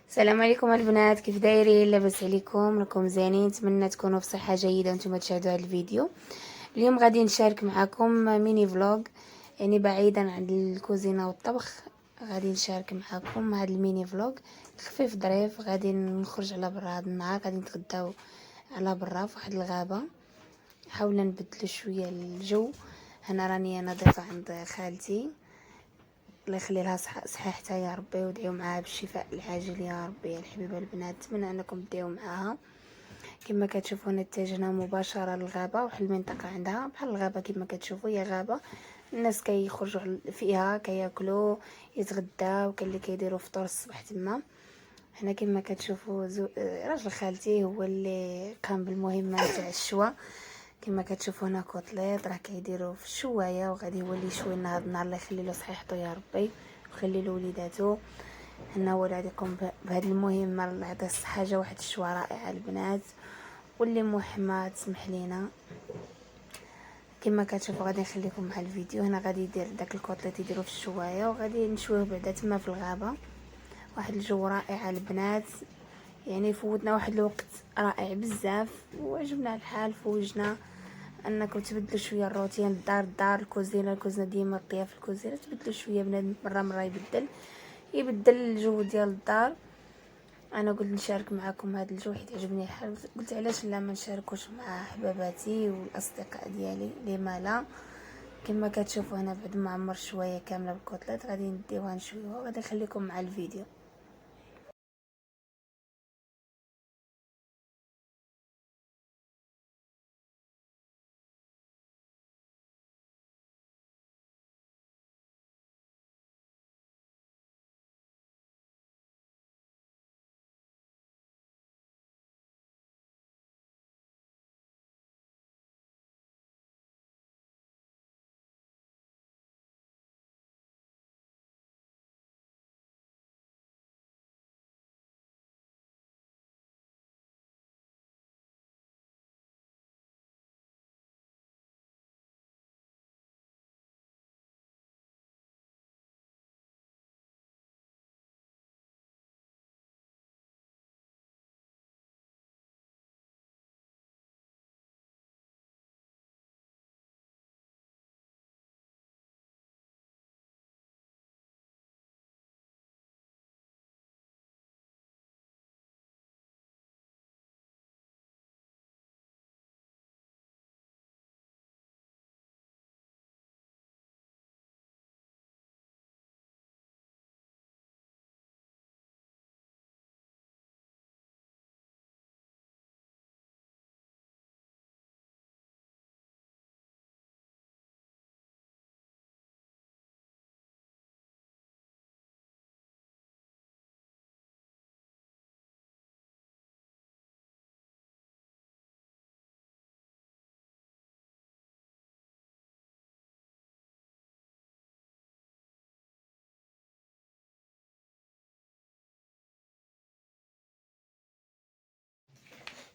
السلام عليكم البنات، كيف دايرين؟ لاباس عليكم؟ راكم زينين؟ نتمنى تكونوا بصحه جيده وانتم تشاهدوا هذا الفيديو. اليوم غادي نشارك معكم ميني فلوغ، يعني بعيدا عن الكوزينه والطبخ. غادي نشارك معكم هذا الميني فلوغ خفيف ظريف. غادي نخرج على برا هذا النهار، غادي نتغداو على برا في واحد الغابه. حاولنا نبدلوا شويه الجو. انا راني ضيفه عند خالتي، الله يخلي لها صحيحتها يا ربي، ودعيو معاها بالشفاء العاجل يا ربي. يا الحبيبه البنات، نتمنى انكم تدعيو معاها. كما كتشوفون اتجهنا مباشره للغابه، واحد المنطقه عندها بحال الغابه كما كتشوفوا، هي غابه الناس كيخرجوا فيها كياكلوا يتغداو، كاين اللي كيديروا فطور الصباح تما. هنا كما كتشوفوا راجل خالتي هو اللي قام بالمهمه تاع الشوا. كما كتشوفوا هنا كوطليط راه كيديروا في الشوايه، وغادي هو اللي يشوي لنا هذا النهار. الله يخلي له صحيحته يا ربي ويخلي له وليداتو. هنا هو اللي غادي يقوم بهذه المهمه. الله يعطيه الصحه. جا واحد الشوا رائع البنات، واللي محمى تسمح لينا. كما كتشوفوا غادي نخليكم مع الفيديو. هنا غادي يدير داك الكوطليط يديروا في الشوايه، وغادي نشويه بعدا تما في الغابه. واحد الجو رائع البنات، يعني فوتنا واحد الوقت رائع بزاف وعجبنا الحال. فوجنا انكم تبدلوا شويه الروتين، الدار الكوزينه ديما الضياف الكوزينه، تبدلوا شويه بنادم مره يبدل الجو ديال الدار. انا قلت نشارك معكم هذا الجو حيت عجبني الحال، قلت علاش لا ما نشاركوش مع حباباتي والاصدقاء ديالي، لما لا. كما كتشوفوا هنا بعد ما عمر شويه كامله بالكوتلات غادي نديوها نشويوها، غادي نخليكم مع الفيديو.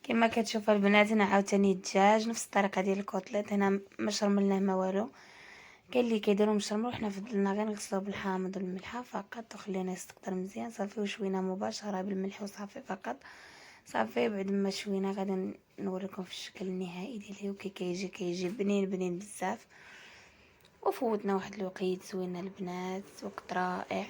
كما كتشوفوا البنات هنا عاوتاني الدجاج نفس الطريقه ديال الكوتليت. هنا ما شرملناه ما والو، كاين اللي كيديروا مشرمل، وحنا فضلنا غير نغسلوه بالحامض والملحه فقط، وخلينا يستقطر مزيان صافي، وشوينا مباشره بالملح وصافي فقط. صافي بعد ما شوينا غادي نوريكم في الشكل النهائي ديالو، وكي كيجي بنين بزاف. وفوتنا واحد الوقيت زوينه البنات، وقت رائع.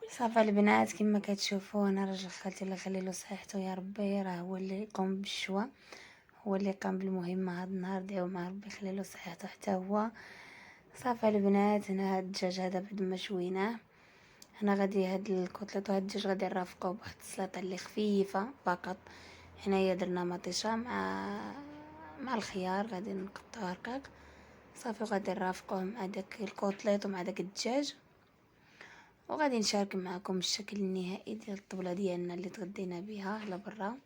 صافا البنات كما كتشوفوا انا راجل خالتي الله يخليلو صحيحته يا ربي، راه هو اللي يقوم بالشوا، هو اللي قام بالمهمه هذا النهار. دعيو مع ربي يخليلو صحيحته حتى هو. صافا البنات هنا هاد الدجاج هذا بعد ما شويناه، انا غادي هاد الكوتليط وهاد الدجاج غادي نرافقوه بواحد السلطه اللي خفيفه فقط. هنايا درنا مطيشه مع الخيار، غادي نقطعوه رقيق صافي، وغادي نرافقوه مع داك الكوتليط ومع داك الدجاج. وغادي نشارك معكم الشكل النهائي ديال الطبله ديالنا اللي تغدينا بها على برا.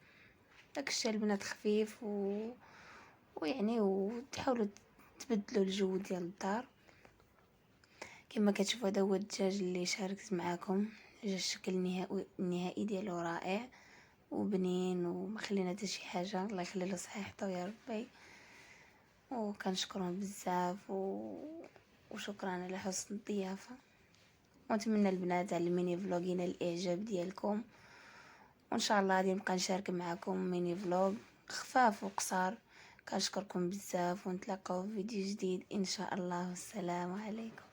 داكشي البنات خفيف ويعني وتحاولوا تبدلوا الجو ديال الدار. كما كتشوفوا هذا هو الدجاج اللي شاركت معكم، جا الشكل النهائي ديالو رائع وبنين وما خلينا حتى شي حاجه. الله يخلي له صحيحته يا ربي، وكنشكرهم بزاف وشكرا على حسن الضيافه. ونتمنى البنات على الميني فلوغين الاعجاب ديالكم، وان شاء الله غادي نبقى نشارك معكم ميني فلوغ خفاف وقصار. كنشكركم بزاف ونتلاقاو في فيديو جديد ان شاء الله، والسلام عليكم.